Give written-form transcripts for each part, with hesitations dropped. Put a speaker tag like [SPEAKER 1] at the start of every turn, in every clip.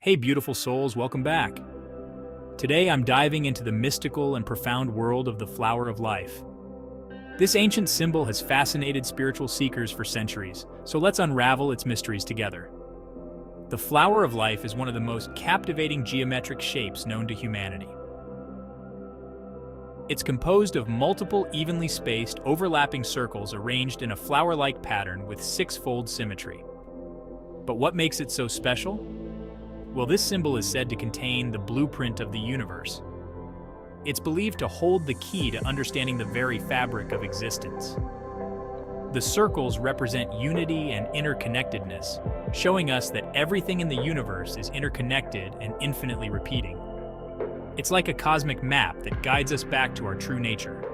[SPEAKER 1] Hey beautiful souls, welcome back. Today I'm diving into the mystical and profound world of the flower of life. This ancient symbol has fascinated spiritual seekers for centuries, so let's unravel its mysteries together. The flower of life is one of the most captivating geometric shapes known to humanity. It's composed of multiple evenly spaced, overlapping circles arranged in a flower-like pattern with six-fold symmetry. But what makes it so special? Well, this symbol is said to contain the blueprint of the universe. It's believed to hold the key to understanding the very fabric of existence. The circles represent unity and interconnectedness, showing us that everything in the universe is interconnected and infinitely repeating. It's like a cosmic map that guides us back to our true nature.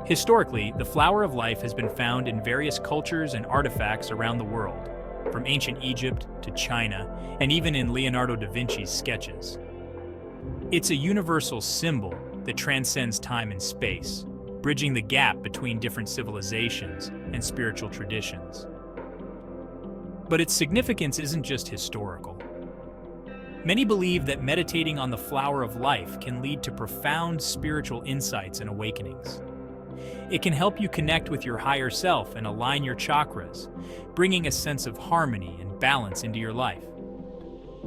[SPEAKER 1] Historically, the flower of life has been found in various cultures and artifacts around the world, from ancient Egypt to China, and even in Leonardo da Vinci's sketches. It's a universal symbol that transcends time and space, bridging the gap between different civilizations and spiritual traditions. But its significance isn't just historical. Many believe that meditating on the flower of life can lead to profound spiritual insights and awakenings. It can help you connect with your higher self and align your chakras, bringing a sense of harmony and balance into your life.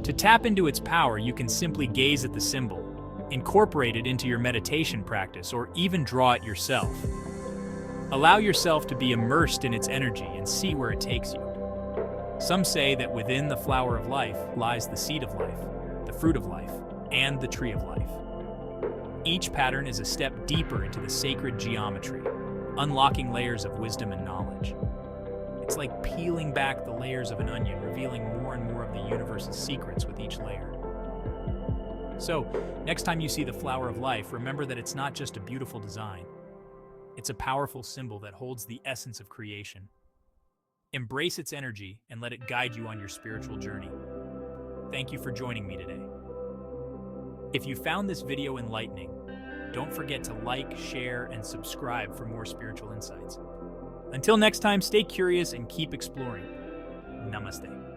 [SPEAKER 1] To tap into its power, you can simply gaze at the symbol, incorporate it into your meditation practice, or even draw it yourself. Allow yourself to be immersed in its energy and see where it takes you. Some say that within the flower of life lies the seed of life, the fruit of life, and the tree of life. Each pattern is a step deeper into the sacred geometry, unlocking layers of wisdom and knowledge. It's like peeling back the layers of an onion, revealing more and more of the universe's secrets with each layer. So, next time you see the flower of life, remember that it's not just a beautiful design. It's a powerful symbol that holds the essence of creation. Embrace its energy and let it guide you on your spiritual journey. Thank you for joining me today. If you found this video enlightening, don't forget to like, share, and subscribe for more spiritual insights. Until next time, stay curious and keep exploring. Namaste.